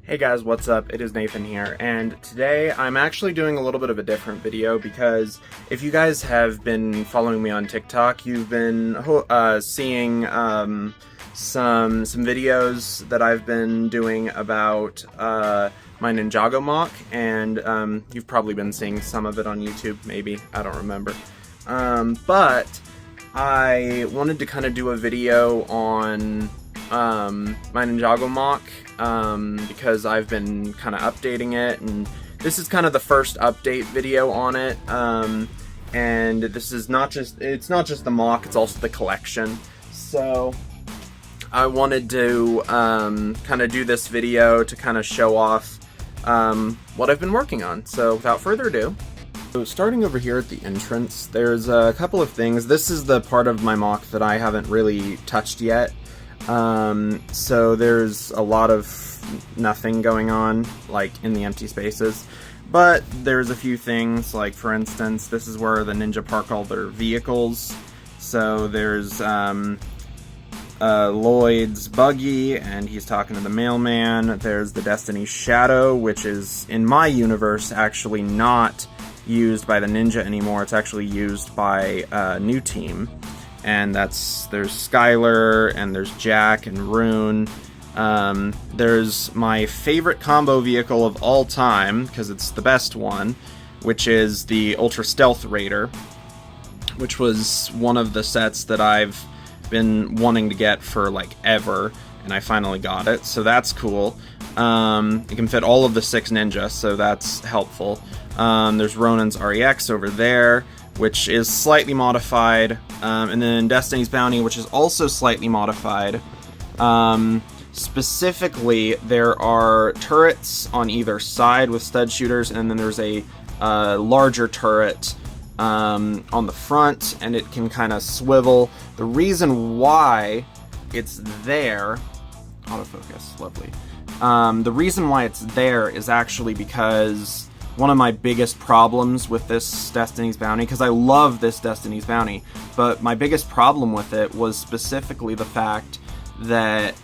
Hey guys, what's up? It is Nathan here, and today I'm actually doing a little bit of a different video because if you guys have been following me on TikTok, you've been seeing some videos that I've been doing about my Ninjago mock, and you've probably been seeing some of it on YouTube, maybe, I don't remember. But I wanted to kind of do a video on my Ninjago mock because I've been kind of updating it, and this is kind of the first update video on it, and this is it's not just the mock, it's also the collection. So I wanted to kind of do this video to kind of show off what I've been working on. So without further ado, so starting over here at the entrance, there's a couple of things. This is the part of my mock that I haven't really touched yet. So there's a lot of nothing going on, like, in the empty spaces. But there's a few things, like, for instance, this is where the ninja park all their vehicles. So there's, Lloyd's buggy, and he's talking to the mailman. There's the Destiny's Shadow, which is, in my universe, actually not used by the ninja anymore. It's actually used by a new team. And there's Skylar, and there's Jack and Rune. There's my favorite combo vehicle of all time, because it's the best one, which is the Ultra Stealth Raider, which was one of the sets that I've been wanting to get for, like, ever, and I finally got it, so that's cool. It can fit all of the 6 ninja, so that's helpful. There's Ronin's REX over there, which is slightly modified, and then Destiny's Bounty, which is also slightly modified. Specifically, there are turrets on either side with stud shooters, and then there's a larger turret on the front, and it can kind of swivel. The reason why it's there, autofocus, lovely. The reason why it's there is actually because one of my biggest problems with this Destiny's Bounty, because I love this Destiny's Bounty, but my biggest problem with it was specifically the fact that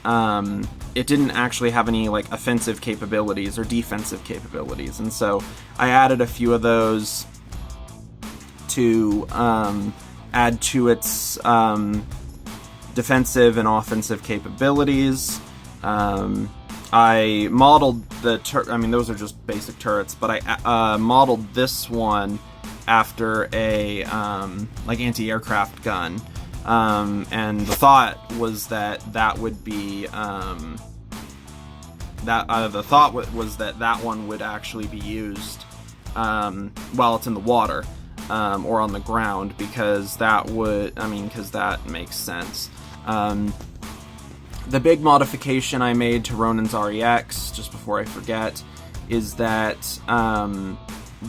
it didn't actually have any, like, offensive capabilities or defensive capabilities, and so I added a few of those to add to its defensive and offensive capabilities. I modeled I mean, those are just basic turrets, but I modeled this one after a like, anti-aircraft gun, and the thought was that that would be the thought was that that one would actually be used while it's in the water or on the ground, because that makes sense. The big modification I made to Ronin's REX, just before I forget, is that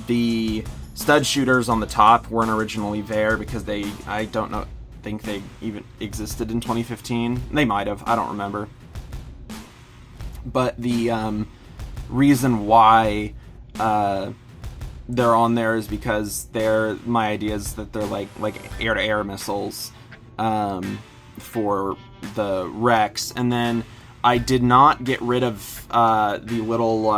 the stud shooters on the top weren't originally there because I don't think they even existed in 2015. They might have, I don't remember. But the reason why they're on there is because my idea is that they're like air-to-air missiles for the Rex. And then I did not get rid of the little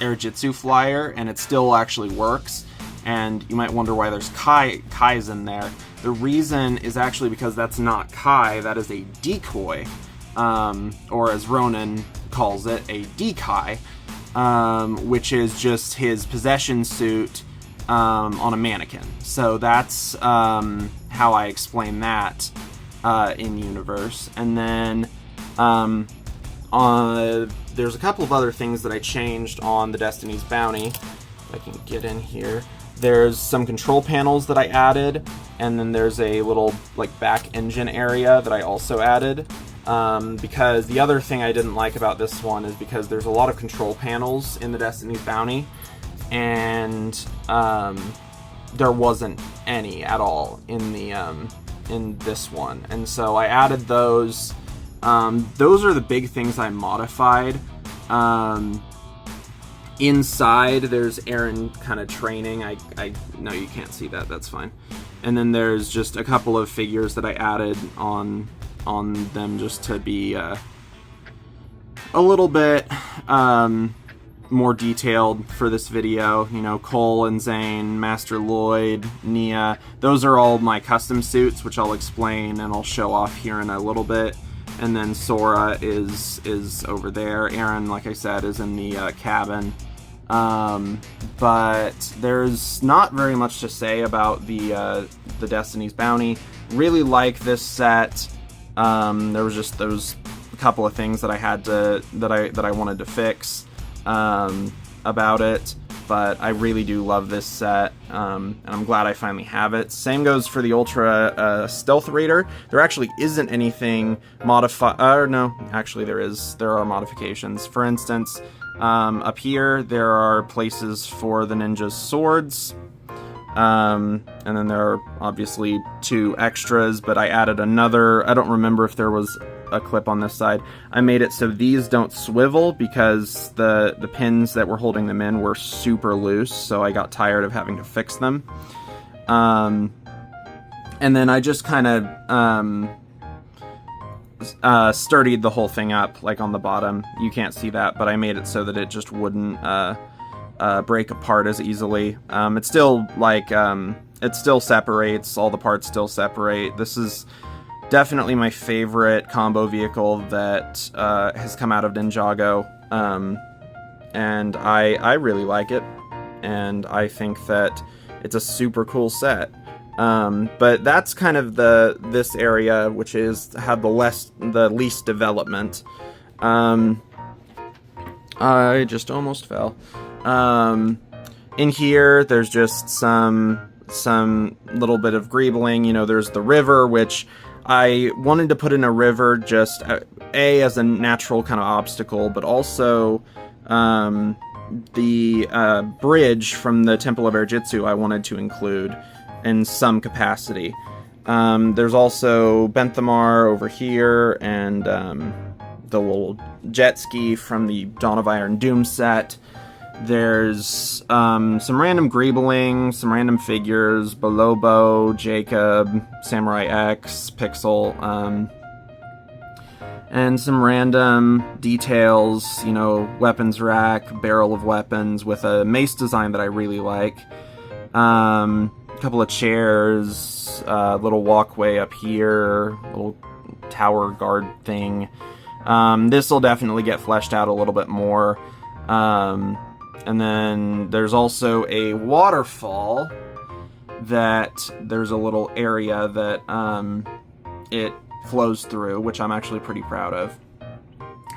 air jitsu flyer, and it still actually works. And you might wonder why there's Kai's in there. The reason is actually because that's not Kai, that is a decoy, or as Ronin calls it, a dekai, which is just his possession suit on a mannequin. So that's how I explain that in universe. And then there's a couple of other things that I changed on the Destiny's Bounty. If I can get in here. There's some control panels that I added, and then there's a little, like, back engine area that I also added. Because the other thing I didn't like about this one is because there's a lot of control panels in the Destiny's Bounty, and there wasn't any at all in the in this one, and so I added those. Those are the big things I modified. Inside, there's Aaron kind of training. I know you can't see that, that's fine. And then there's just a couple of figures that I added on them just to be a little bit more detailed for this video. You know, Cole and Zane, Master Lloyd, Nia, those are all my custom suits, which I'll explain and I'll show off here in a little bit. And then Sora is over there. Aaron, like I said, is in the cabin. But there's not very much to say about the Destiny's Bounty. Really like this set. There was just those couple of things that I had to that I wanted to fix about it, but I really do love this set, and I'm glad I finally have it. Same goes for the Ultra Stealth Raider. There actually isn't anything modified. No, actually there is. There are modifications. For instance, up here there are places for the ninja's swords. And then there are obviously 2 extras, but I added another. I don't remember if there was a clip on this side. I made it so these don't swivel because the pins that were holding them in were super loose, so I got tired of having to fix them. And then I just kind of sturdied the whole thing up, like on the bottom. You can't see that, but I made it so that it just wouldn't break apart as easily. It's still like it still separates. All the parts still separate. This is definitely my favorite combo vehicle that has come out of Ninjago, and I really like it, and I think that it's a super cool set. But that's kind of this area, which is had the least development. I just almost fell. In here, there's just some little bit of greebling. You know, there's the river, which I wanted to put in a river just as a natural kind of obstacle, but also the bridge from the Temple of Air Jitsu I wanted to include in some capacity. There's also Benthamar over here, and the little jet ski from the Dawn of Iron Doom set. There's some random greebling, some random figures, Bolobo, Jacob, Samurai X, Pixel, and some random details, you know, weapons rack, barrel of weapons with a mace design that I really like. A couple of chairs, little walkway up here, little tower guard thing. This will definitely get fleshed out a little bit more. And then there's also a waterfall that there's a little area that it flows through, which I'm actually pretty proud of.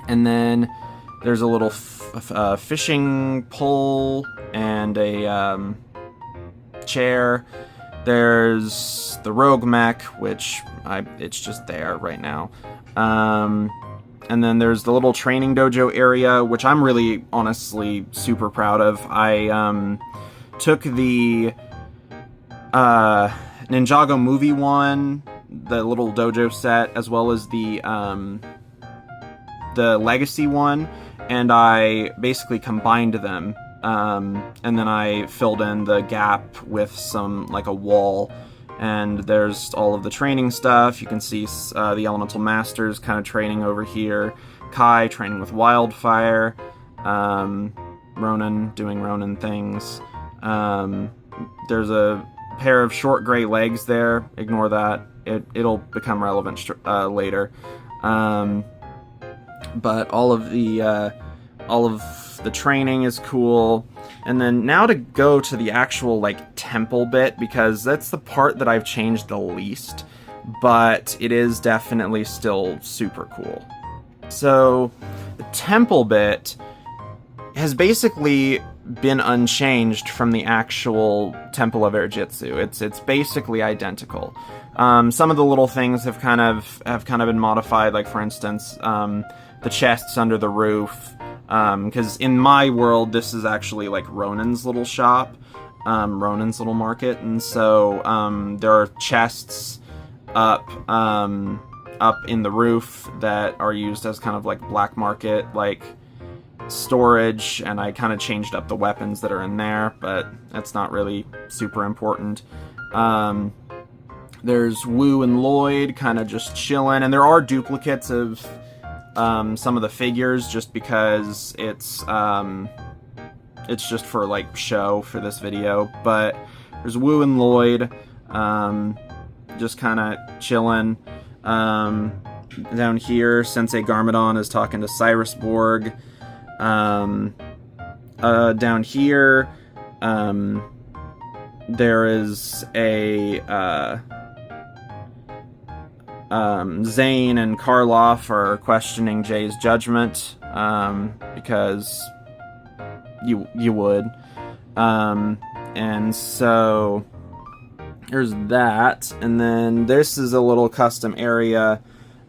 And then there's a little fishing pole and a chair. There's the rogue mech, which it's just there right now. And then there's the little training dojo area, which I'm really, honestly, super proud of. I took the Ninjago movie one, the little dojo set, as well as the legacy one, and I basically combined them. And then I filled in the gap with some, like a wall. And there's all of the training stuff. You can see the Elemental Masters kind of training over here. Kai training with Wildfire. Ronan doing Ronan things. There's a pair of short gray legs there. Ignore that. It'll become relevant later. But all of the training is cool. And then now to go to the actual, like, temple bit, because that's the part that I've changed the least, but it is definitely still super cool. So, the temple bit has basically been unchanged from the actual Temple of Air Jitsu. It's basically identical. Some of the little things have kind of been modified, like, for instance, the chests under the roof. Because in my world, this is actually like Ronan's little shop, Ronan's little market, and so there are chests up in the roof that are used as kind of like black market, like storage, and I kind of changed up the weapons that are in there, but that's not really super important. There's Wu and Lloyd kind of just chilling, and there are duplicates of some of the figures just because it's just for like show for this video. But there's Wu and Lloyd, just kind of chilling. Down here, Sensei Garmadon is talking to Cyrus Borg. Down here, there is a Zane and Karloff are questioning Jay's judgment, because you would. And so there's that, and then this is a little custom area.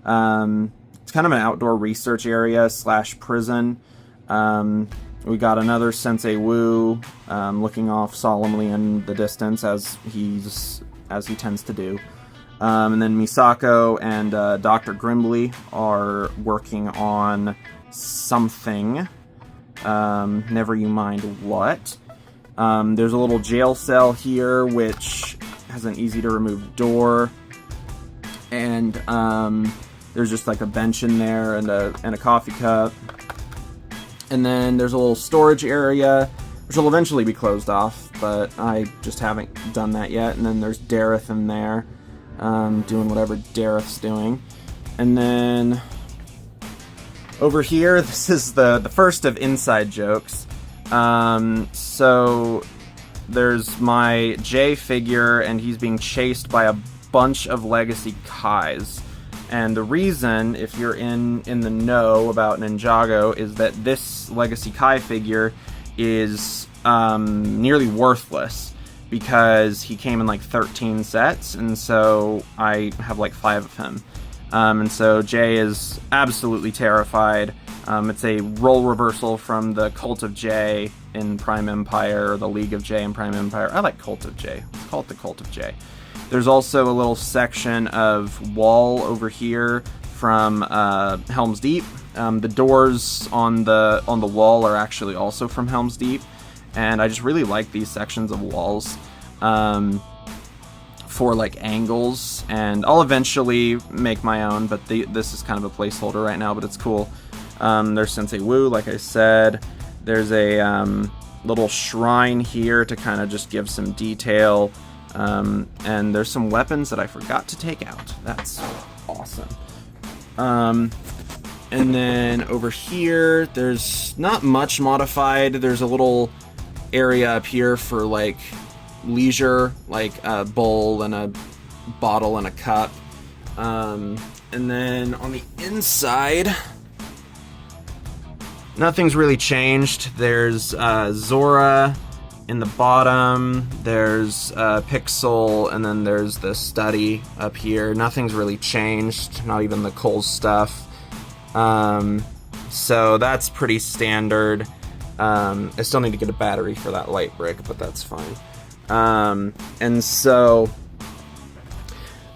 It's kind of an outdoor research area / prison. We got another Sensei Wu, looking off solemnly in the distance as he tends to do. And then Misako and Dr. Grimbley are working on something. Never you mind what. There's a little jail cell here, which has an easy-to-remove door. And there's just like a bench in there and a coffee cup. And then there's a little storage area, which will eventually be closed off, but I just haven't done that yet. And then there's Dareth in there, doing whatever Dareth's doing. And then over here, this is the first of inside jokes. So there's my Jay figure, and he's being chased by a bunch of Legacy Kais. And the reason, if you're in the know about Ninjago, is that this Legacy Kai figure is nearly worthless because he came in like 13 sets, and so I have like 5 of him. And so Jay is absolutely terrified. It's a role reversal from the Cult of Jay in Prime Empire, or the League of Jay in Prime Empire. I like Cult of Jay. Let's call it the Cult of Jay. There's also a little section of wall over here from Helm's Deep. The doors on the wall are actually also from Helm's Deep, and I just really like these sections of walls for like angles. And I'll eventually make my own, but this is kind of a placeholder right now, but it's cool. There's Sensei Wu, like I said. There's a little shrine here to kind of just give some detail. And there's some weapons that I forgot to take out. That's awesome. And then over here, there's not much modified. There's a little area up here for like leisure, like a bowl and a bottle and a cup. And then on the inside, nothing's really changed. There's Zora in the bottom, there's Pixel, and then there's the study up here. Nothing's really changed, not even the Cole's stuff. So that's pretty standard. I still need to get a battery for that light brick, but that's fine. And so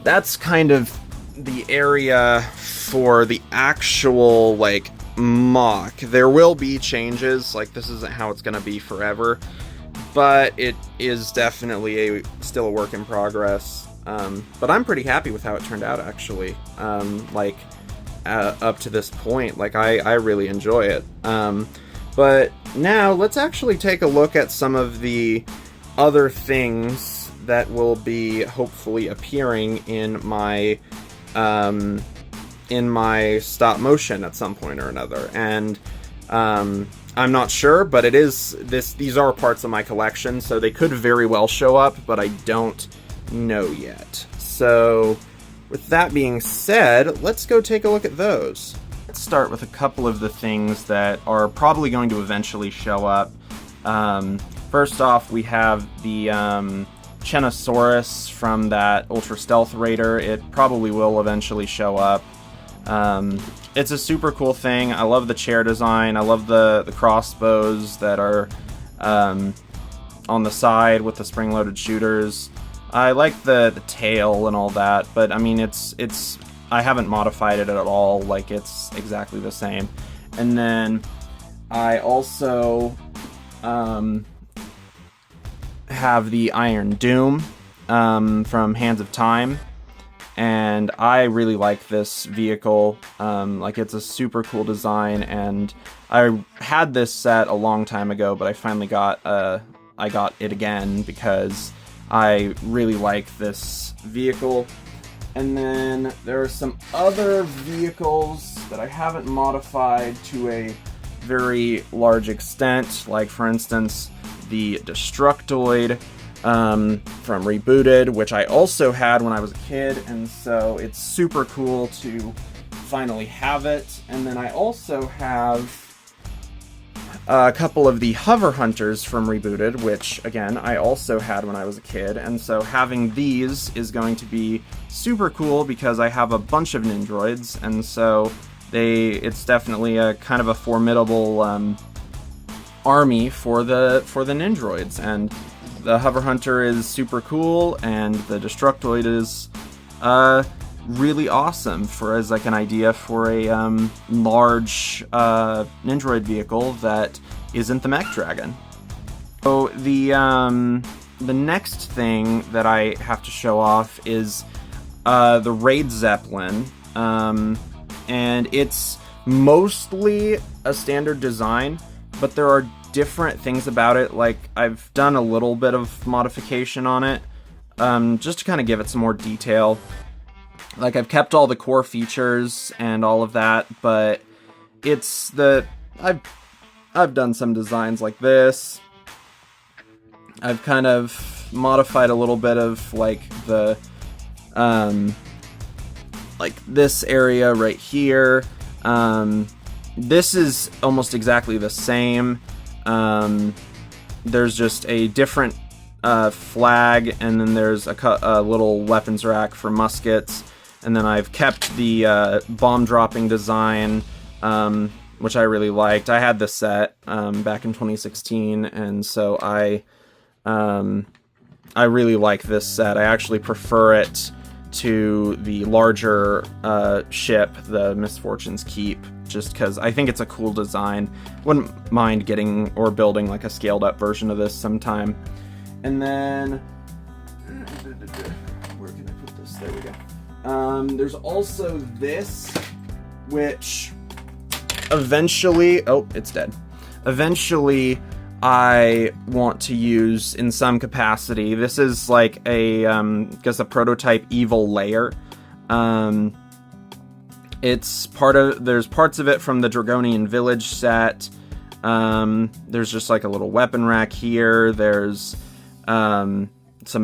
that's kind of the area for the actual, like, mock. There will be changes, like this isn't how it's gonna be forever. But it is definitely still a work in progress. But I'm pretty happy with how it turned out, actually. Up to this point, like I really enjoy it. But now let's actually take a look at some of the other things that will be hopefully appearing in my stop motion at some point or another. And I'm not sure, but these are parts of my collection, so they could very well show up, but I don't know yet. So, with that being said, let's go take a look at those. Let's start with a couple of the things that are probably going to eventually show up. First off, we have the Chenosaurus from that Ultra Stealth Raider. It probably will eventually show up. It's a super cool thing. I love the chair design. I love the crossbows that are on the side with the spring-loaded shooters. I like the tail and all that, but I mean it's I haven't modified it at all. Like, it's exactly the same. And then I also have the Iron Doom from Hands of Time. and I really like this vehicle. Like, it's a super cool design, and I had this set a long time ago, but I finally got it again because I really like this vehicle. And then there are some other vehicles that I haven't modified to a very large extent, like, for instance, the Destructoid from Rebooted, which I also had when I was a kid, and so it's super cool to finally have it. And then I also have a couple of the Hover Hunters from Rebooted, which, again, I also had when I was a kid, and so having these is going to be super cool because I have a bunch of Ninjroids, and so it's definitely a kind of a formidable army for the Ninjroids, and the Hover Hunter is super cool, and the Destructoid is really awesome as like an idea for a large Ninjroid vehicle that isn't the Mech Dragon. So the next thing that I have to show off is the Raid Zeppelin, and it's mostly a standard design, but there are different things about it. Like, I've done a little bit of modification on it, just to kind of give it some more detail. Like, I've kept all the core features and all of that, but I've done some designs like this. I've kind of modified a little bit of, like, the like this area right here. This is almost exactly the same. There's just a different flag, and then there's a little weapons rack for muskets, and then I've kept the bomb dropping design, which I really liked. I had this set back in 2016, and so I really like this set. I actually prefer it to the larger ship, the Misfortune's Keep, just because I think it's a cool design. Wouldn't mind getting or building like a scaled up version of this sometime. And then, where can I put this? There we go. There's also this, which eventually, oh, it's dead. Eventually, I want to use in some capacity. This is like a, guess a prototype evil layer. There's parts of it from the Dragonian Village set. There's just like a little weapon rack here. There's some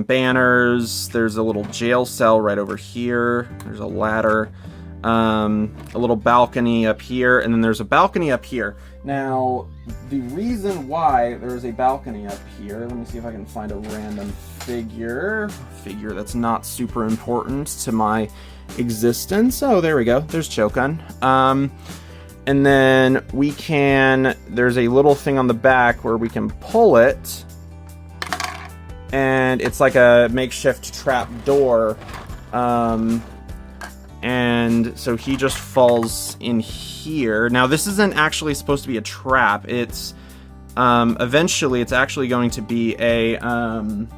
banners. There's a little jail cell right over here. There's a ladder. A little balcony up here, and then there's a balcony up here. Now, the reason why there's a balcony up here, let me see if I can find a random figure that's not super important to my existence. Oh, there we go. There's Chokan. And then there's a little thing on the back where we can pull it, and it's like a makeshift trap door. And so he just falls in here. Now, this isn't actually supposed to be a trap. It's eventually it's actually going to be a lab,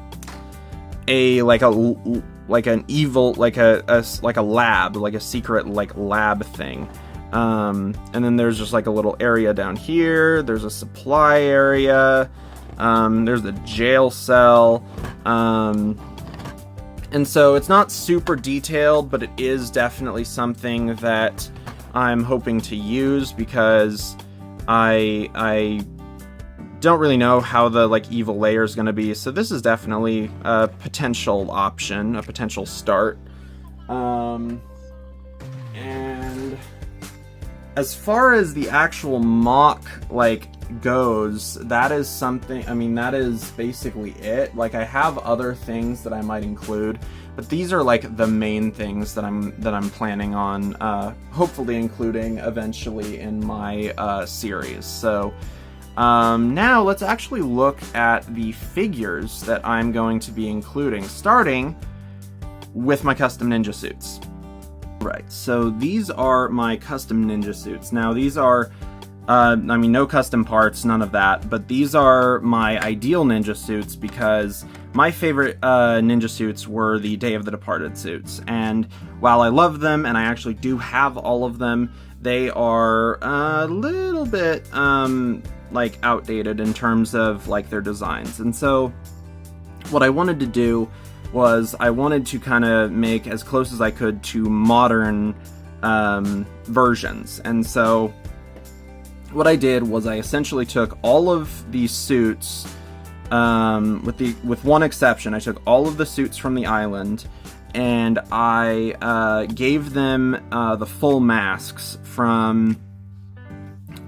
like a secret like lab thing. And then there's just like a little area down here. There's a supply area. There's the jail cell. And so it's not super detailed, but it is definitely something that I'm hoping to use because I don't really know how the like evil layer is going to be. So this is definitely a potential option, a potential start. And as far as the actual mock like goes, that is something, I mean, that is basically it. Like, I have other things that I might include, but these are like the main things that I'm planning on hopefully including eventually in my series. So now let's actually look at the figures that I'm going to be including, starting with my custom ninja suits. Right, so these are my custom ninja suits. Now, these are I mean, no custom parts, none of that, but these are my ideal ninja suits because my favorite ninja suits were the Day of the Departed suits, and while I love them, and I actually do have all of them, they are a little bit, like, outdated in terms of, like, their designs. And so, what I wanted to do was I wanted to kind of make as close as I could to modern versions. And so what I did was I essentially took all of these suits, with one exception. I took all of the suits from the island, and I gave them the full masks from,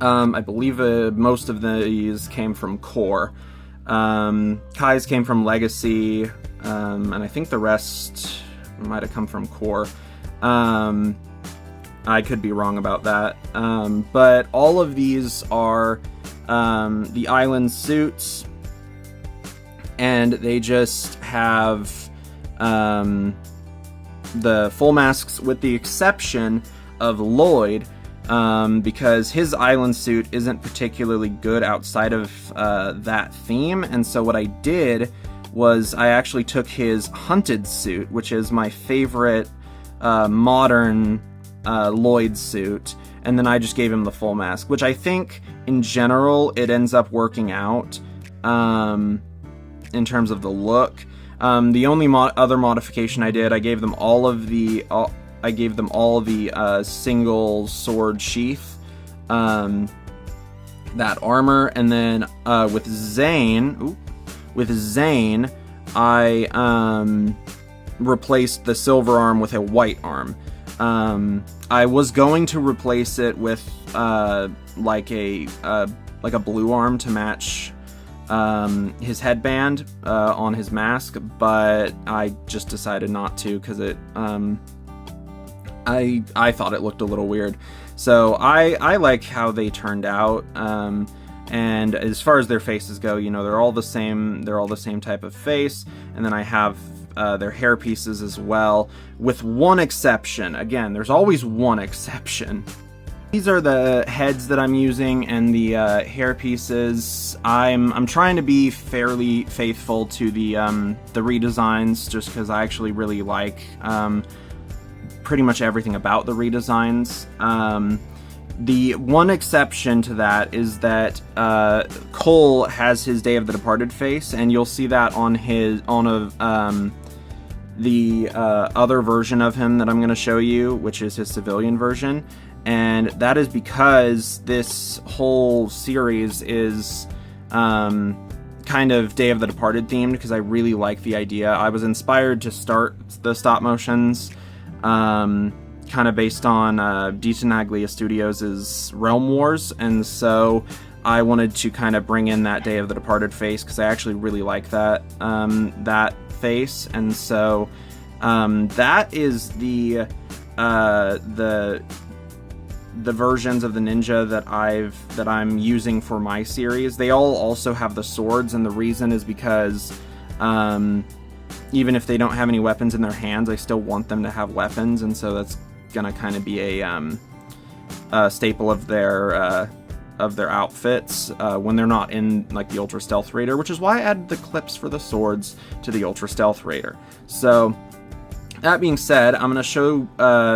I believe most of these came from Core. Kai's came from Legacy, and I think the rest might have come from Core. I could be wrong about that. But all of these are the island suits, and they just have the full masks with the exception of Lloyd, because his island suit isn't particularly good outside of that theme. And so what I did was I actually took his hunted suit, which is my favorite modern Lloyd suit, and then I just gave him the full mask, which I think in general it ends up working out in terms of the look. The only other modification I did, I gave them all of the single sword sheath, that armor, and then with Zane, I replaced the silver arm with a white arm. I was going to replace it with like a blue arm to match his headband on his mask, but I just decided not to because it I thought it looked a little weird. So I like how they turned out. And as far as their faces go, you know, they're all the same type of face. And then I have their hair pieces as well, with one exception. Again, there's always one exception. These are the heads that I'm using and the hair pieces. I'm trying to be fairly faithful to the redesigns, just because I actually really like pretty much everything about the redesigns. The one exception to that is that Cole has his Day of the Departed face, and you'll see that on the other version of him that I'm going to show you, which is his civilian version. And that is because this whole series is kind of Day of the Departed themed, because I really like the idea. I was inspired to start the stop motions kind of based on Tenaglia Studios' Realm Wars, and so I wanted to kind of bring in that Day of the Departed face, because I actually really like that face. And so that is the versions of the ninja that I'm using for my series. They all also have the swords, and the reason is because even if they don't have any weapons in their hands, I still want them to have weapons, and so that's gonna kind of be a staple of their outfits when they're not in like the Ultra Stealth Raider, which is why I added the clips for the swords to the Ultra Stealth Raider. So that being said, I'm gonna show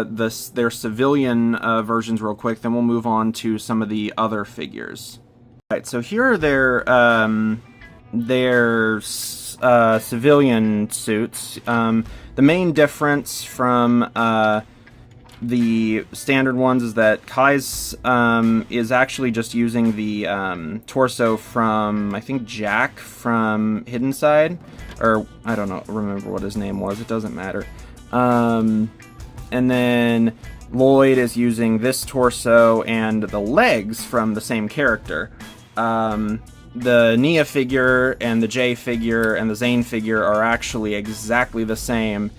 their civilian versions real quick, then we'll move on to some of the other figures. All right, so here are their civilian suits. The main difference from the standard ones is that Kai's is actually just using the torso from, I think, Jack from Hidden Side, or I don't know, remember what his name was, it doesn't matter. And then Lloyd is using this torso and the legs from the same character. The Nia figure and the Jay figure and the Zane figure are actually exactly the same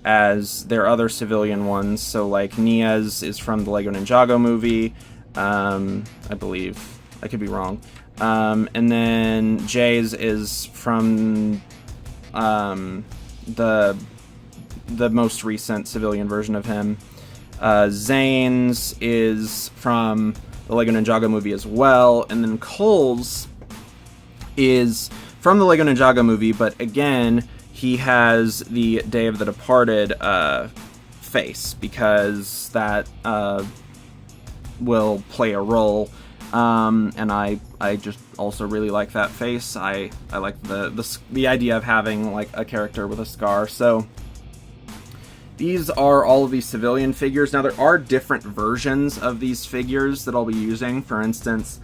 as their other civilian ones. So like Nia's is from the Lego Ninjago movie, I believe. I could be wrong. And then Jay's is from the most recent civilian version of him. Zane's is from the Lego Ninjago movie as well. And then Cole's is from the Lego Ninjago movie, but again, he has the Day of the Departed face, because that will play a role. And I just also really like that face. I like the idea of having like a character with a scar. So these are all of these civilian figures. Now, there are different versions of these figures that I'll be using. For instance,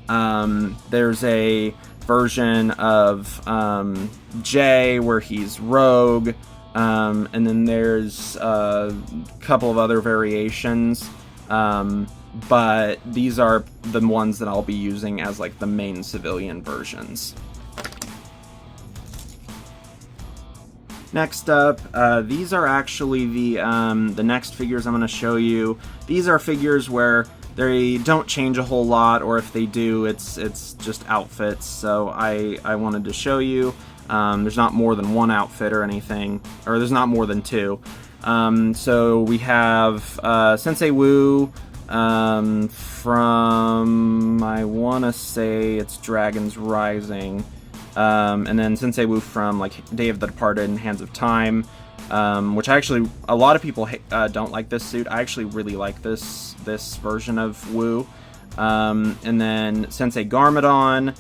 there's a version of Jay where he's Rogue, and then there's a couple of other variations, but these are the ones that I'll be using as like the main civilian versions. Next up, these are actually the next figures I'm going to show you. These are figures where they don't change a whole lot, or if they do, it's just outfits. So I wanted to show you. There's not more than one outfit or anything, or there's not more than two. So we have Sensei Wu from, I want to say it's Dragon's Rising. And then Sensei Wu from like Day of the Departed and Hands of Time, which actually a lot of people don't like this suit. I actually really like this version of Wu. And then Sensei Garmadon,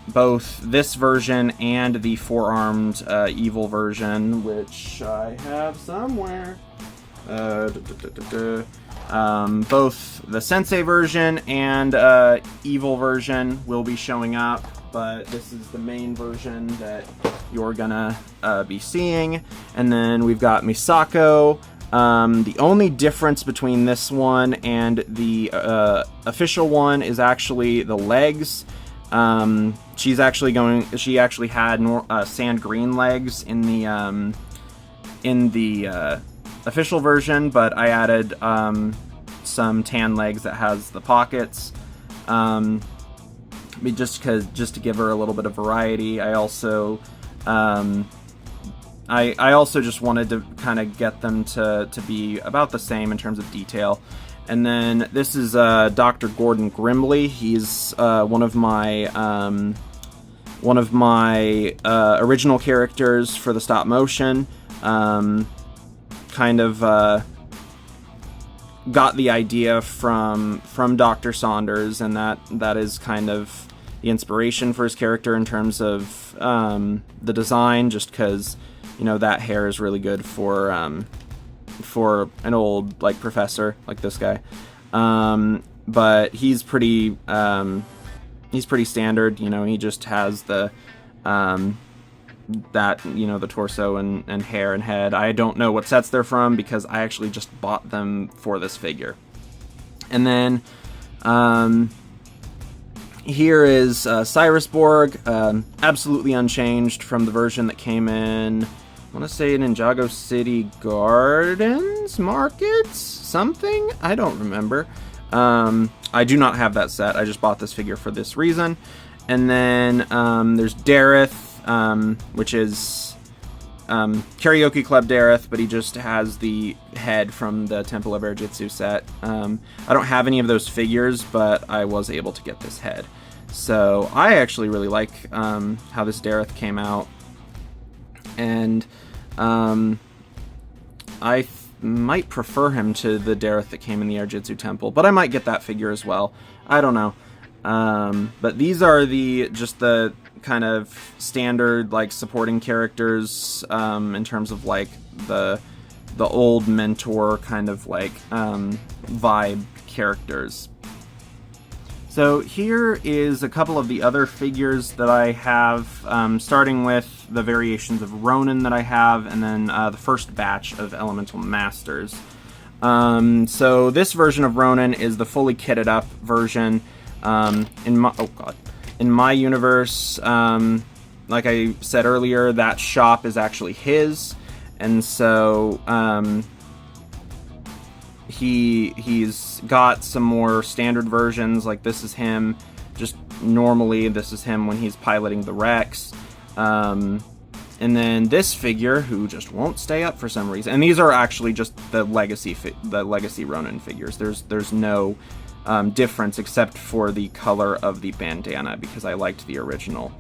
both this version and the four-armed evil version, which I have somewhere. Both the Sensei version and evil version will be showing up, but this is the main version that you're gonna be seeing. And then we've got Misako. The only difference between this one and the official one is actually the legs. She actually had sand green legs in the official version, but I added some tan legs that has the pockets. Just to give her a little bit of variety. I also just wanted to kind of get them to be about the same in terms of detail. And then this is Dr. Gordon Grimley. He's one of my original characters for the stop motion. Kind of got the idea from Dr. Saunders, and that is kind of the inspiration for his character in terms of the design, just because, you know, that hair is really good for an old like professor like this guy. But he's pretty standard. You know, he just has the the torso and hair and head. I don't know what sets they're from because I actually just bought them for this figure. And then here is Cyrusborg, absolutely unchanged from the version that came in, I want to say Ninjago City Gardens Markets, something? I don't remember. I do not have that set. I just bought this figure for this reason. And then there's Dareth, which is Karaoke Club Dareth, but he just has the head from the Temple of Air Jitsu set. I don't have any of those figures, but I was able to get this head. So I actually really like how this Dareth came out. And I might prefer him to the Dareth that came in the Air Jitsu Temple, but I might get that figure as well. I don't know. But these are just the kind of standard like supporting characters in terms of like the old mentor kind of like vibe characters. So here is a couple of the other figures that I have, starting with the variations of Ronin that I have, and then the first batch of Elemental Masters. So this version of Ronin is the fully kitted up version. In my universe, like I said earlier, that shop is actually his, and so he's got some more standard versions. Like this is him just normally, this is him when he's piloting the Rex, and then this figure who just won't stay up for some reason. And these are actually just the legacy Ronin figures. There's no difference except for the color of the bandana, because I liked the original.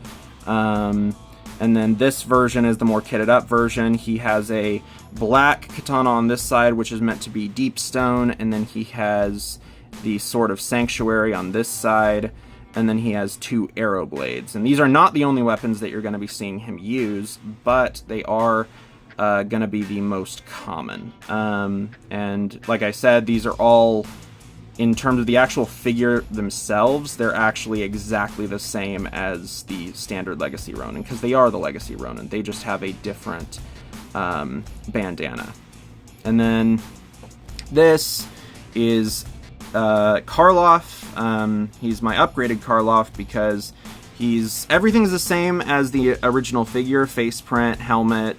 And then this version is the more kitted up version. He has a black katana on this side, which is meant to be deep stone, and then he has the Sword of Sanctuary on this side, and then he has 2 arrow blades. And these are not the only weapons that you're going to be seeing him use, but they are going to be the most common. And like I said, these are all, in terms of the actual figure themselves, they're actually exactly the same as the standard Legacy Ronin, because they are the Legacy Ronin. They just have a different bandana. And then this is Karloff. He's my upgraded Karloff because everything's the same as the original figure: face print, helmet,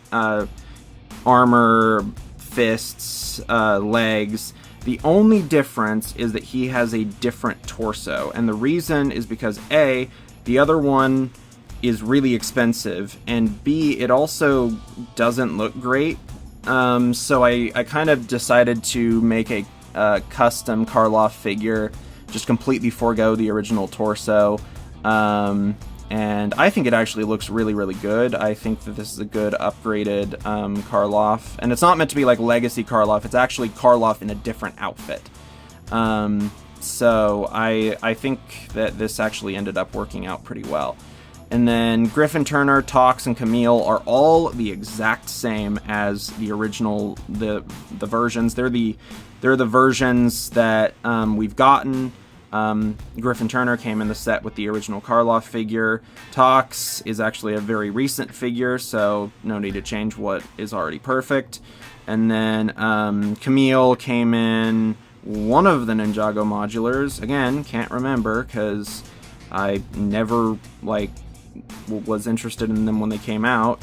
armor, fists, legs. The only difference is that he has a different torso, and the reason is because A, the other one is really expensive, and B, it also doesn't look great. So I kind of decided to make a custom Karloff figure, just completely forego the original torso. And I think it actually looks really, really good. I think that this is a good upgraded Karloff. And it's not meant to be like Legacy Karloff. It's actually Karloff in a different outfit. So I think that this actually ended up working out pretty well. And then Griffin Turner, Tox, and Camille are all the exact same as the original, the versions. They're the versions that we've gotten. Griffin Turner came in the set with the original Karloff figure. Tox is actually a very recent figure, so no need to change what is already perfect. And then Camille came in one of the Ninjago modulars. Again, can't remember because I never was interested in them when they came out,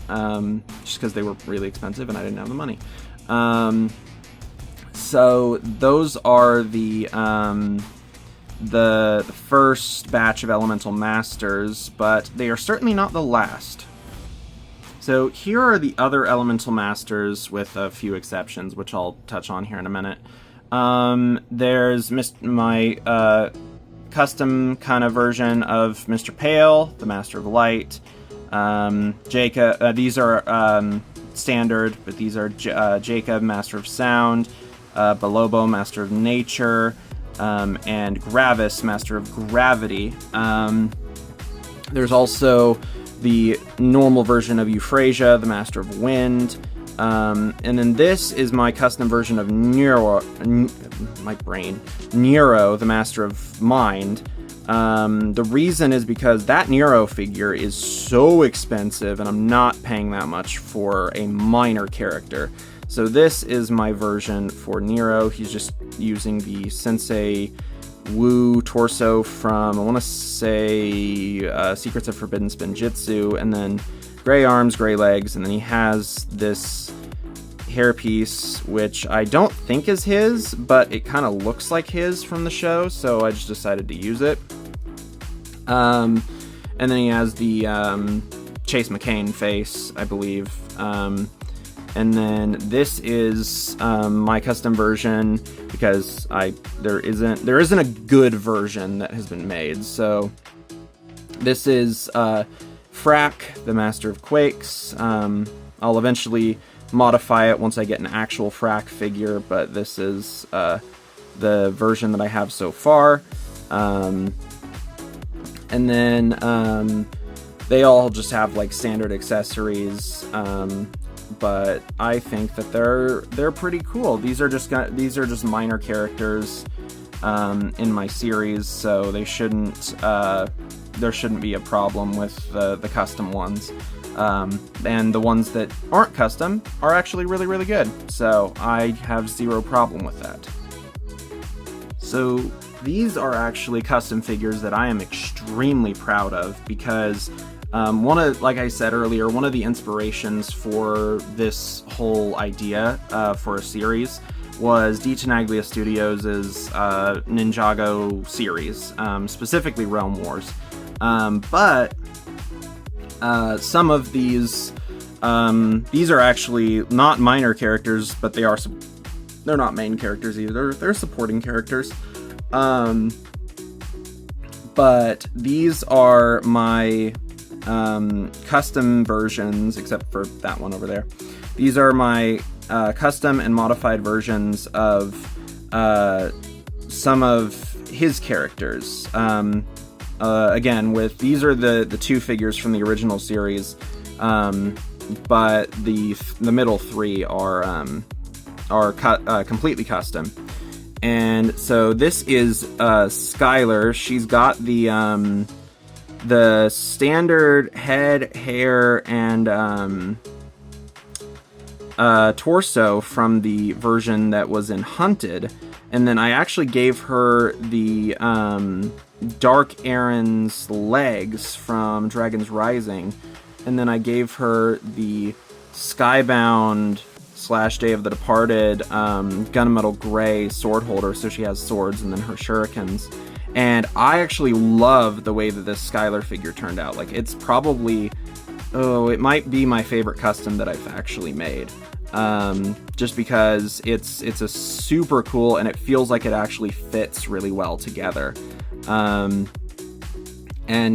just because they were really expensive and I didn't have the money. So those are the first batch of Elemental Masters, but they are certainly not the last. So here are the other Elemental Masters, with a few exceptions, which I'll touch on here in a minute. There's my custom kind of version of Mr. Pale, the Master of Light. Jacob, these are standard, but these are Jacob, Master of Sound, Balobo, Master of Nature, and Gravis, Master of Gravity. There's also the normal version of Euphrasia, the Master of Wind. And then this is my custom version of Nero, the Master of Mind. The reason is because that Nero figure is so expensive, and I'm not paying that much for a minor character. So this is my version for Nero. He's just using the Sensei Wu torso from, I want to say, Secrets of Forbidden Spinjitzu, and then gray arms, gray legs, and then he has this hairpiece, which I don't think is his, but it kind of looks like his from the show, so I just decided to use it. And then he has the Chase McCain face, I believe. And then this is my custom version, because there isn't a good version that has been made. So this is Frack, the Master of Quakes. I'll eventually modify it once I get an actual Frack figure, but this is the version that I have so far. And then they all just have like standard accessories. But I think that they're pretty cool. These are just minor characters in my series, so they shouldn't there shouldn't be a problem with the custom ones. And the ones that aren't custom are actually really, really good. So I have zero problem with that. So these are actually custom figures that I am extremely proud of, because like I said earlier, one of the inspirations for this whole idea for a series was D. Tenaglia Studios' Ninjago series, specifically Realm Wars. But some of these are actually not minor characters, but they're not main characters either. They're supporting characters. But these are my custom versions, except for that one over there. These are my custom and modified versions of some of his characters. Again, these are the two figures from the original series, but the middle three are completely custom. And so this is Skylar. She's got the standard head, hair, and torso from the version that was in Hunted, and then I actually gave her the Dark Aaron's legs from Dragon's Rising, and then I gave her the Skybound / Day of the Departed gunmetal gray sword holder, so she has swords and then her shurikens. And I actually love the way that this Skylar figure turned out. Like, it's probably, it might be my favorite custom that I've actually made. Just because it's a super cool, and it feels like it actually fits really well together. And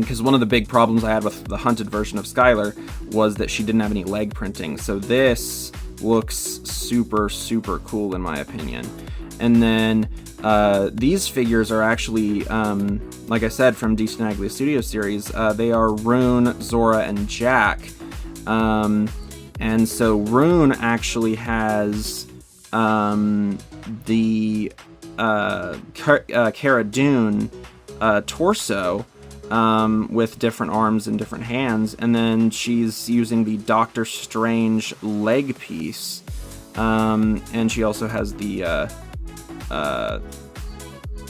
because one of the big problems I had with the Hunted version of Skylar was that she didn't have any leg printing. So this looks super, super cool in my opinion. And then these figures are actually, like I said, from DC Naglia Studio series. They are Rune, Zora, and Jack. And so Rune actually has the Cara Dune torso with different arms and different hands, and then she's using the Doctor Strange leg piece, and she also has the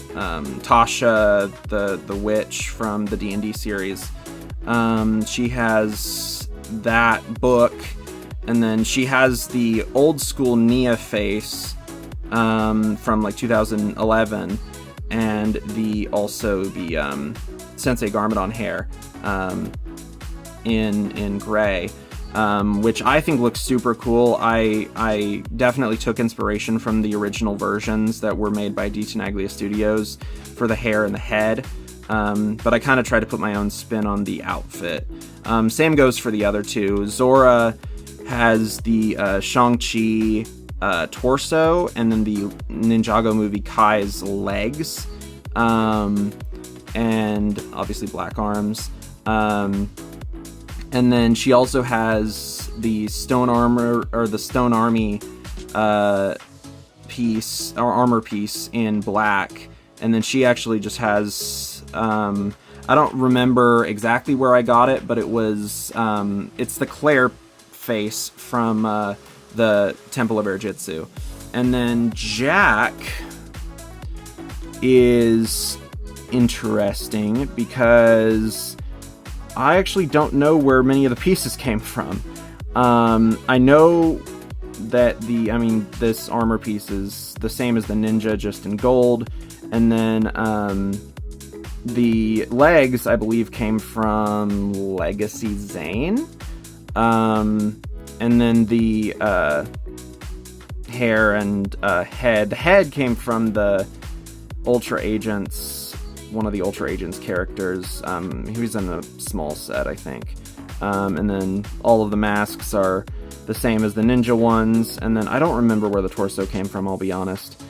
Tasha, the witch from the D&D series. She has that book, and then she has the old school Nia face from like 2011, and also the Sensei Garmadon hair in gray, which I think looks super cool. I definitely took inspiration from the original versions that were made by DC Naglia Studios for the hair and the head, but I kind of tried to put my own spin on the outfit. Same goes for the other two. Zora has the Shang-Chi torso, and then the Ninjago movie Kai's legs, and obviously black arms. And then she also has the Stone Armor, or the Stone Army piece, or armor piece in black. And then she actually just has, I don't remember exactly where I got it, but it was, it's the Claire face from the Temple of Air Jitsu. And then Jack is interesting because I actually don't know where many of the pieces came from. I know that this armor piece is the same as the Ninja, just in gold. And then the legs, I believe, came from Legacy Zane. And then the hair and head. The head came from the Ultra Agents, one of the Ultra Agents characters. He was in a small set, I think. And then all of the masks are the same as the Ninja ones. And then I don't remember where the torso came from, I'll be honest.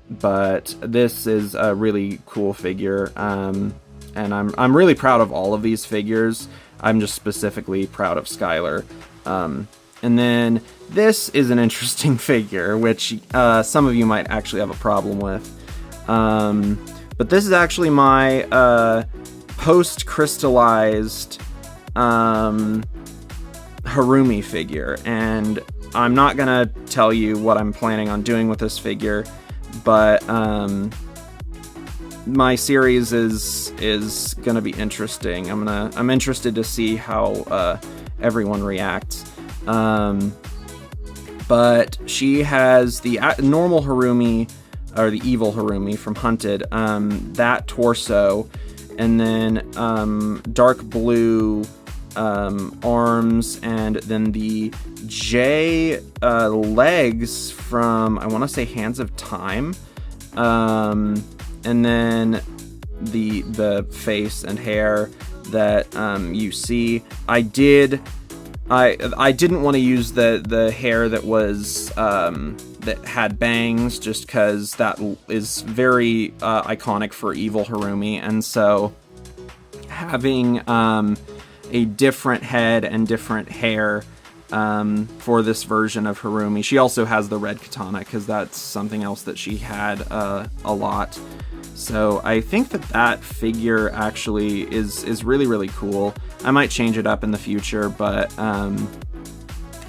But this is a really cool figure. And I'm really proud of all of these figures. I'm just specifically proud of Skylar. And then this is an interesting figure, which some of you might actually have a problem with. But this is actually my post-crystallized Harumi figure. And I'm not going to tell you what I'm planning on doing with this figure, but my series is going to be interesting. I'm interested to see how everyone reacts. But she has the normal Harumi, or the evil Harumi from Hunted, that torso, and then dark blue arms, and then the J legs from, I want to say, Hands of Time. and then the face and hair that you see. I didn't want to use the hair that was that had bangs, just because that is very iconic for evil Harumi, and so having a different head and different hair for this version of Harumi. She also has the red katana, because that's something else that she had a lot. So I think that figure actually is really, really cool. I might change it up in the future, but I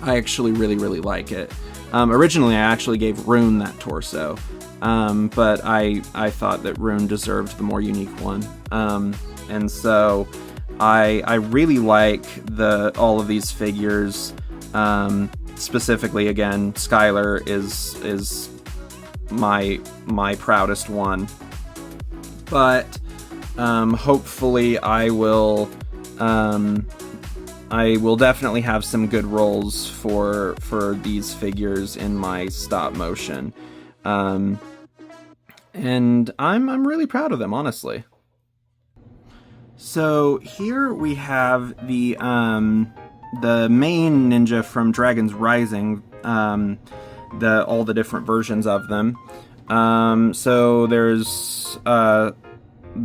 actually really, really like it. Originally, I actually gave Rune that torso, but I thought that Rune deserved the more unique one. And so I really like all of these figures. Specifically, again, Skylar is my proudest one. But hopefully I will definitely have some good roles for these figures in my stop motion. And I'm really proud of them, honestly. So here we have the main ninja from Dragon's Rising, all the different versions of them. So there's the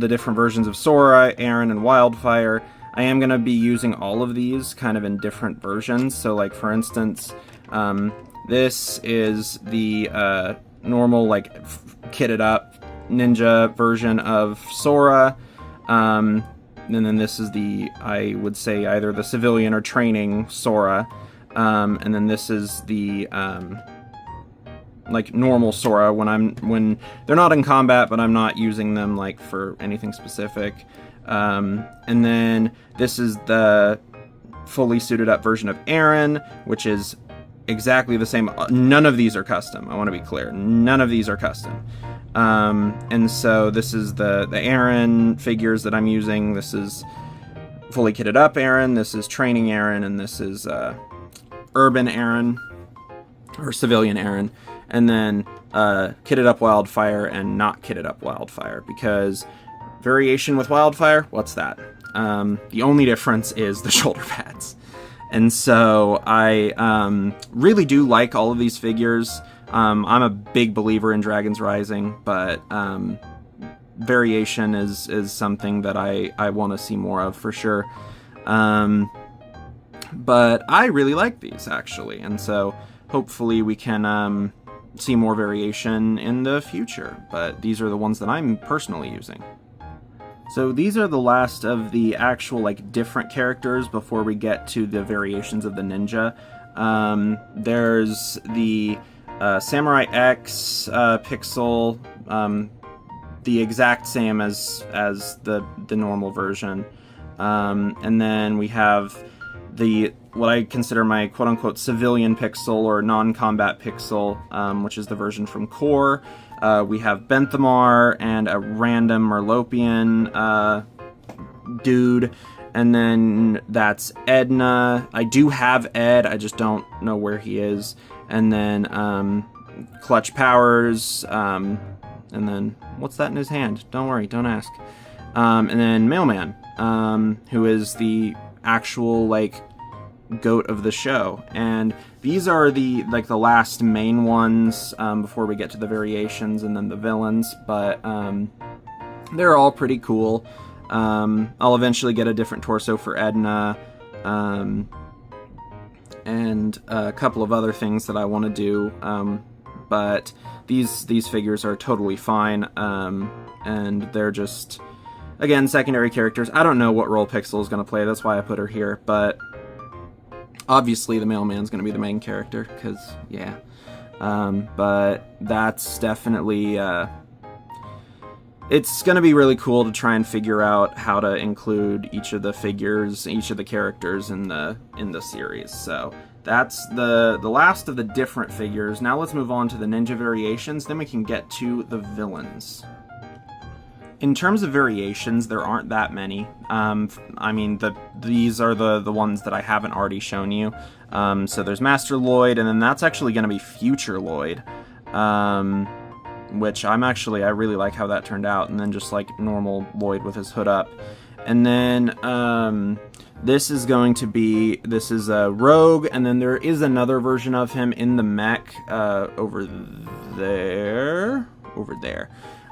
different versions of Sora, Aaron, and Wildfire. I am going to be using all of these kind of in different versions. So, like, for instance, this is the normal, like, kitted up ninja version of Sora. And then this is I would say, either the civilian or training Sora. And then this is the like normal Sora when they're not in combat, but I'm not using them like for anything specific. And then this is the fully suited up version of Aaron, which is exactly the same. None of these are custom. I want to be clear. None of these are custom. And so this is the Aaron figures that I'm using. This is fully kitted up Aaron. This is training Aaron, and this is urban Aaron or civilian Aaron. And then kitted up Wildfire and not kitted up Wildfire, because variation with Wildfire, what's that? The only difference is the shoulder pads. And so I really do like all of these figures. I'm a big believer in Dragon's Rising, but variation is something that I want to see more of for sure. But I really like these, actually, and so hopefully we can see more variation in the future, but these are the ones that I'm personally using. So these are the last of the actual like different characters before we get to the variations of the ninja. There's the Samurai X pixel, the exact same as the normal version, and then we have what I consider my quote-unquote civilian pixel or non-combat pixel, which is the version from Core. We have Benthamar and a random Merlopian dude, and then that's Edna. I do have Ed, I just don't know where he is. And then Clutch Powers, and then what's that in his hand? Don't worry, don't ask. And then Mailman, who is the actual like goat of the show. And these are the last main ones before we get to the variations and then the villains, but they're all pretty cool. I'll eventually get a different torso for Edna, and a couple of other things that I want to do, but these figures are totally fine, and they're just, again, secondary characters. I don't know what role Pixel is going to play, that's why I put her here, but obviously the Mailman's going to be the main character, because, yeah. But that's definitely, it's going to be really cool to try and figure out how to include each of the figures, each of the characters in the series. So that's the last of the different figures. Now let's move on to the ninja variations, then we can get to the villains. In terms of variations, there aren't that many. I mean, these are the ones that I haven't already shown you. So there's Master Lloyd, and then that's actually going to be Future Lloyd. which I really like how that turned out, and then just like normal Lloyd with his hood up. And then this is a Rogue, and then there is another version of him in the mech over there.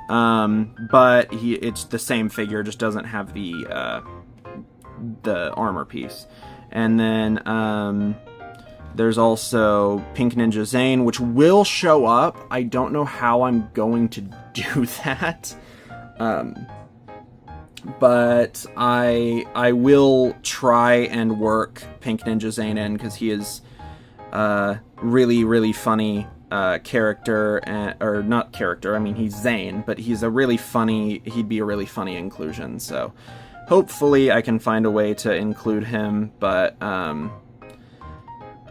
But it's the same figure, just doesn't have the armor piece. And then there's also Pink Ninja Zane, which will show up. I don't know how I'm going to do that. But I will try and work Pink Ninja Zane in, because he is really, really funny character, or not character, I mean he's Zane, but he'd be a really funny inclusion, so hopefully I can find a way to include him, but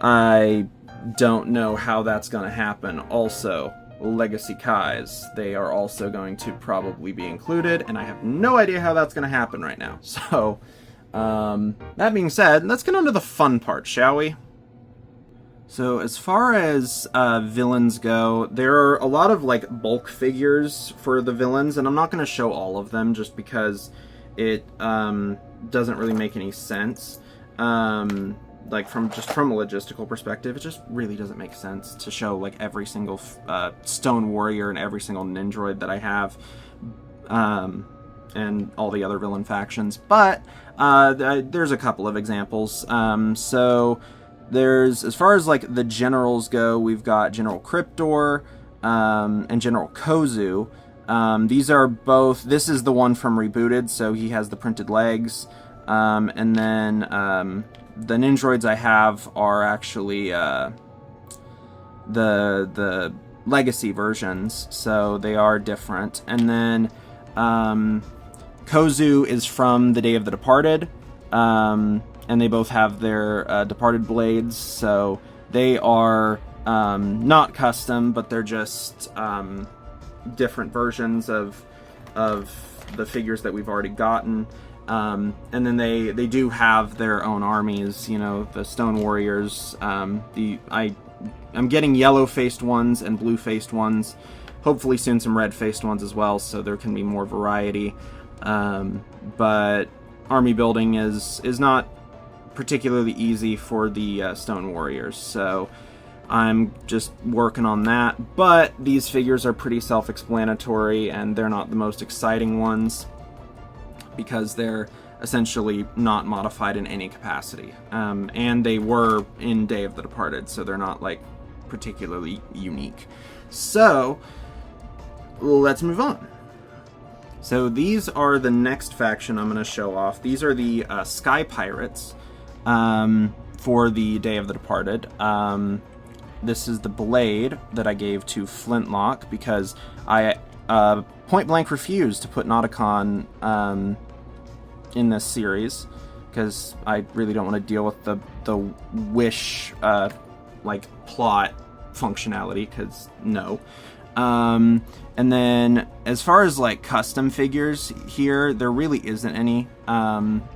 I don't know how that's going to happen. Also, Legacy Kais, they are also going to probably be included, and I have no idea how that's going to happen right now. So, that being said, let's get on to the fun part, shall we? So, as far as villains go, there are a lot of, like, bulk figures for the villains, and I'm not going to show all of them just because it doesn't really make any sense. Like, from a logistical perspective, it just really doesn't make sense to show, like, every single Stone Warrior and every single Ninjroid that I have, and all the other villain factions. But there's a couple of examples. So there's, as far as, like, the generals go, we've got General Cryptor and General Kozu. These are both, this is the one from Rebooted, so he has the printed legs, and then the Ninjroids I have are actually the Legacy versions, so they are different. And then Kozu is from the Day of the Departed, and they both have their Departed blades, so they are not custom, but they're just different versions of the figures that we've already gotten. And then they do have their own armies, you know, the Stone Warriors. I'm getting yellow-faced ones and blue-faced ones. Hopefully soon some red-faced ones as well, so there can be more variety. But army building is not particularly easy for the Stone Warriors, so I'm just working on that. But these figures are pretty self-explanatory, and they're not the most exciting ones, because they're essentially not modified in any capacity. And they were in Day of the Departed, so they're not, like, particularly unique. So, let's move on. So these are the next faction I'm going to show off. These are the Sky Pirates for the Day of the Departed. This is the blade that I gave to Flintlock, because I point blank refused to put Nauticon in this series, because I really don't want to deal with the Wish like plot functionality, because no. And then as far as like custom figures here, there really isn't any,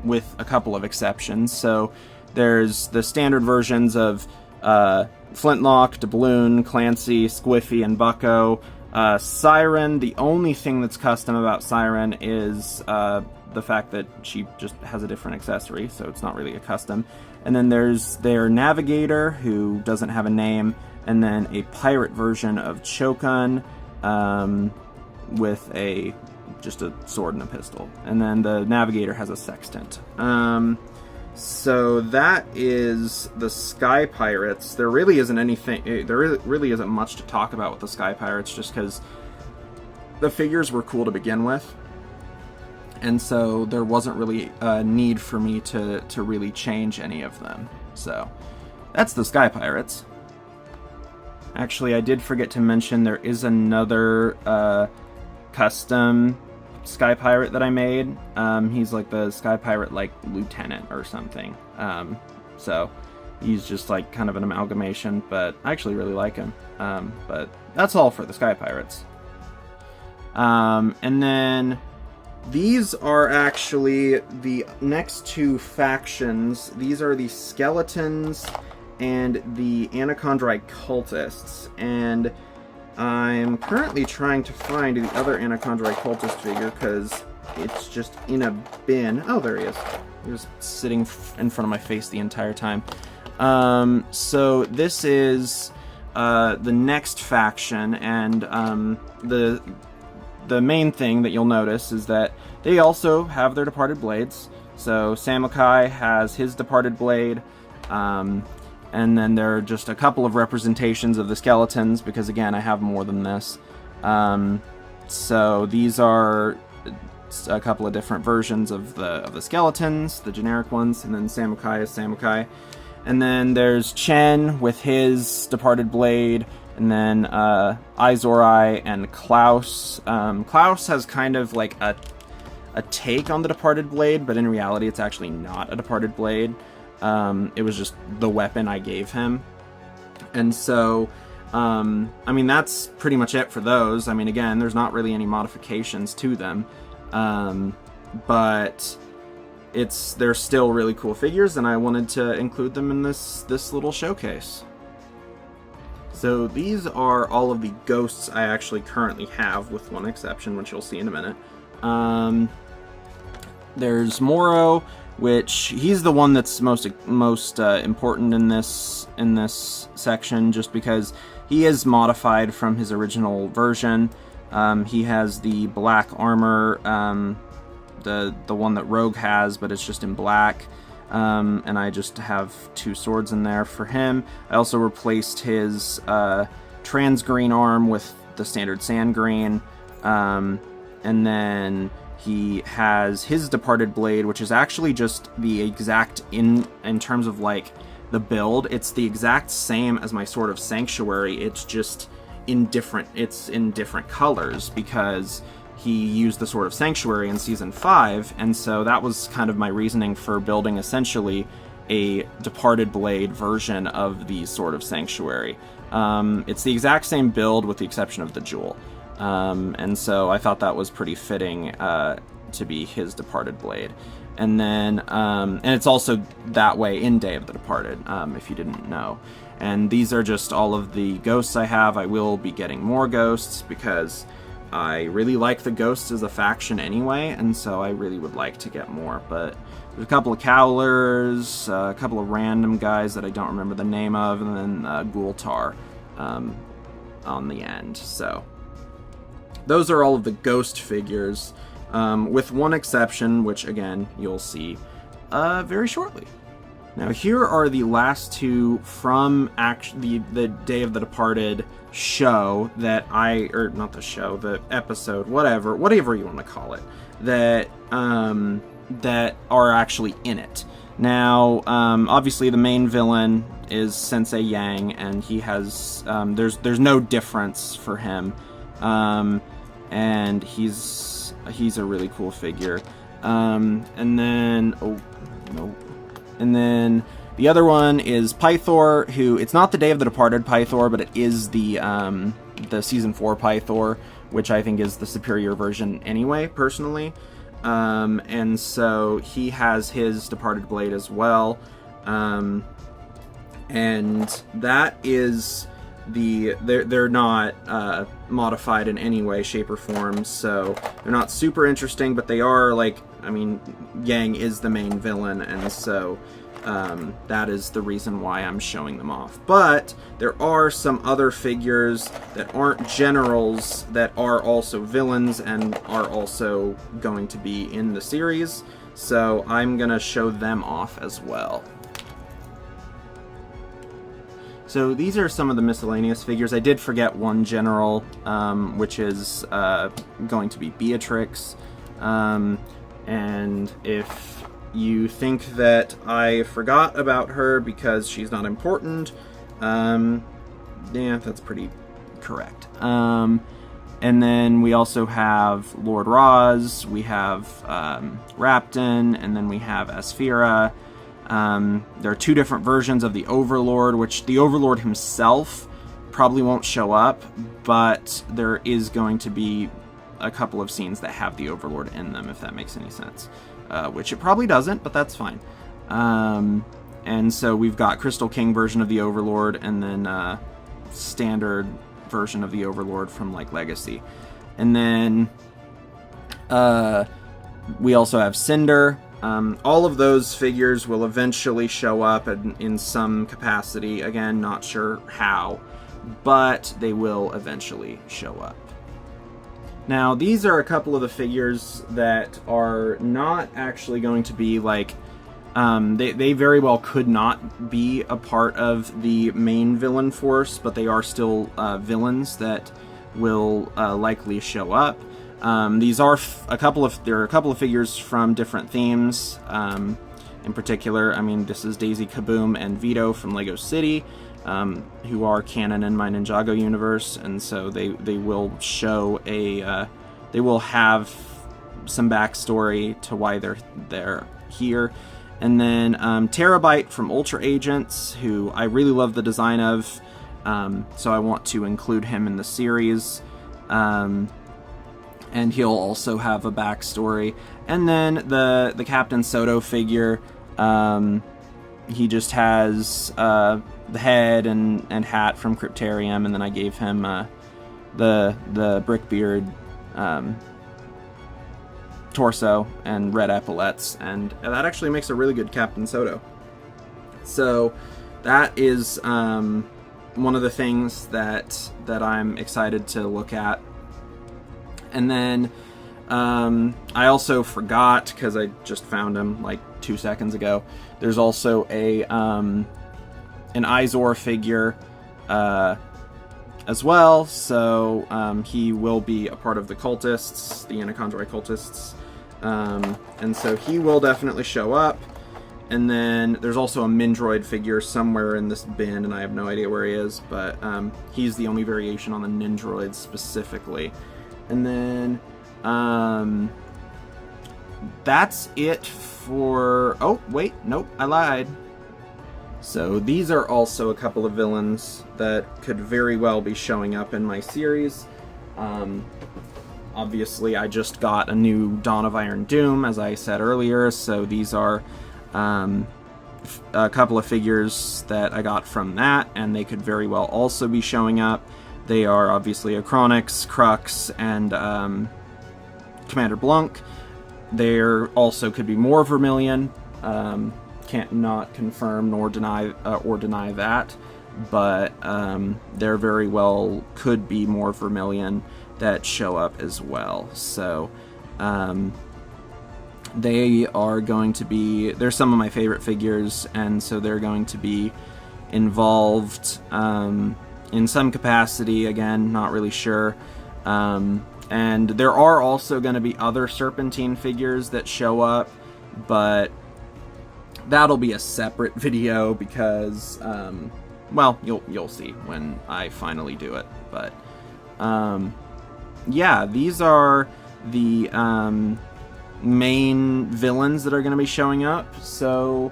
with a couple of exceptions. So there's the standard versions of Flintlock, Doubloon, Clancy, Squiffy, and Bucko. Siren, the only thing that's custom about Siren is the fact that she just has a different accessory, so it's not really a custom. And then there's their Navigator, who doesn't have a name, and then a pirate version of Chokan with just a sword and a pistol. And then the Navigator has a sextant. So that is the Sky Pirates. There really isn't anything, there really isn't much to talk about with the Sky Pirates, just because the figures were cool to begin with. And so there wasn't really a need for me to really change any of them. So that's the Sky Pirates. Actually, I did forget to mention there is another custom Sky Pirate that I made. He's like the Sky Pirate like lieutenant or something. So he's just like kind of an amalgamation, but I actually really like him. But that's all for the Sky Pirates. And then these are actually the next two factions. These are the Skeletons and the Anachondrite Cultists. And I'm currently trying to find the other Anachondrite cultist figure because it's just in a bin. Oh, there he is. He was sitting in front of my face the entire time. So this is the next faction, and the main thing that you'll notice is that they also have their departed blades. So Samukai has his departed blade, and then there are just a couple of representations of the skeletons, because again, I have more than this. So these are a couple of different versions of the skeletons, the generic ones, and then Samukai is Samukai. And then there's Chen with his departed blade, and then Izorai and Klaus. Klaus has kind of like a take on the departed blade, but in reality it's actually not a departed blade. It was just the weapon I gave him. And so, I mean, that's pretty much it for those. I mean, again, there's not really any modifications to them. But they're still really cool figures, and I wanted to include them in this little showcase. So these are all of the ghosts I actually currently have, with one exception, which you'll see in a minute. There's Moro, which he's the one that's most important in this section, just because he is modified from his original version. He has the black armor, the one that Rogue has, but it's just in black. And I just have 2 swords in there for him. I also replaced his trans green arm with the standard sand green. And then he has his departed blade, which is actually just the exact, in terms of like the build, it's the exact same as my Sword of Sanctuary. It's just in different colors, because he used the Sword of Sanctuary in Season 5, and so that was kind of my reasoning for building essentially a departed blade version of the Sword of Sanctuary. It's the exact same build with the exception of the jewel. And so I thought that was pretty fitting to be his departed blade. And then, and it's also that way in Day of the Departed, if you didn't know. And these are just all of the ghosts I have. I will be getting more ghosts because I really like the ghosts as a faction anyway, and so I really would like to get more. But there's a couple of Cowlers, a couple of random guys that I don't remember the name of, and then Gultar on the end. So those are all of the ghost figures, with one exception, which again you'll see very shortly. Now here are the last 2 from the Day of the Departed show that not the show, the episode, whatever you want to call it, that are actually in it. Now, obviously the main villain is Sensei Yang, and he has, there's no difference for him, and he's a really cool figure. And then, and then the other one is Pythor, who, it's not the Day of the Departed Pythor, but it is the Season 4 Pythor, which I think is the superior version anyway, personally. And so he has his departed blade as well. And that is they're not modified in any way, shape, or form, so they're not super interesting, but they are, like, I mean, Yang is the main villain, and so that is the reason why I'm showing them off. But there are some other figures that aren't generals that are also villains and are also going to be in the series, so I'm gonna show them off as well. So these are some of the miscellaneous figures. I did forget one general, which is going to be Beatrix. And if you think that I forgot about her because she's not important, yeah, that's pretty correct. And then we also have Lord Roz, we have Rapton, and then we have Asphira. There are 2 different versions of the Overlord, which the Overlord himself probably won't show up, but there is going to be a couple of scenes that have the Overlord in them, if that makes any sense. Which it probably doesn't, but that's fine. And so we've got Crystal King version of the Overlord, and then standard version of the Overlord from like Legacy. And then we also have Cinder. All of those figures will eventually show up in some capacity. Again, not sure how, but they will eventually show up. Now, these are a couple of the figures that are not actually going to be like, they very well could not be a part of the main villain force, but they are still villains that will likely show up. These are there are a couple of figures from different themes. In particular, I mean, this is Daisy Kaboom and Vito from Lego City, who are canon in my Ninjago universe, and so they will show they will have some backstory to why they're here. And then Terabyte from Ultra Agents, who I really love the design of, so I want to include him in the series. And he'll also have a backstory. And then the Captain Soto figure, he just has the head and hat from Cryptarium, and then I gave him the Brickbeard torso and red epaulets, and that actually makes a really good Captain Soto. So that is one of the things that I'm excited to look at. And then I also forgot, because I just found him like 2 seconds ago, there's also an Izor figure as well, so he will be a part of the cultists, the Anacondri cultists, and so he will definitely show up. And then there's also a Mindroid figure somewhere in this bin, and I have no idea where he is, but he's the only variation on the Ninjroid specifically. And then that's it for... Oh, wait, nope, I lied. So these are also a couple of villains that could very well be showing up in my series. Obviously, I just got a new Dawn of Iron Doom, as I said earlier, so these are a couple of figures that I got from that, and they could very well also be showing up. They are obviously Achronix, Crux, and Commander Blunk. There also could be more Vermilion. Can't not confirm nor deny that, but there very well could be more Vermilion that show up as well. So they are going to be... They're some of my favorite figures, and so they're going to be involved in some capacity. Again, not really sure. And there are also going to be other Serpentine figures that show up, but that'll be a separate video because, well, you'll see when I finally do it. But yeah, these are the main villains that are going to be showing up. So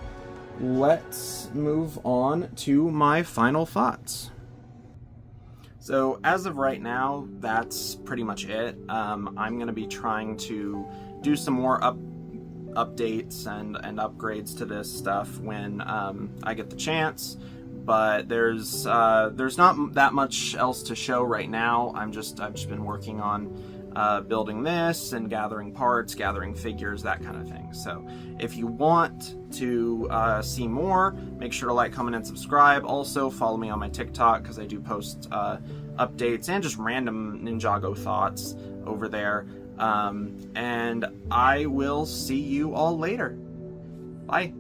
let's move on to my final thoughts. So as of right now, that's pretty much it. I'm going to be trying to do some more updates and upgrades to this stuff when I get the chance. But there's not that much else to show right now. I've just been working on building this and gathering parts, gathering figures, that kind of thing. So if you want to see more, make sure to like, comment, and subscribe. Also follow me on my TikTok, because I do post updates and just random Ninjago thoughts over there. And I will see you all later. Bye.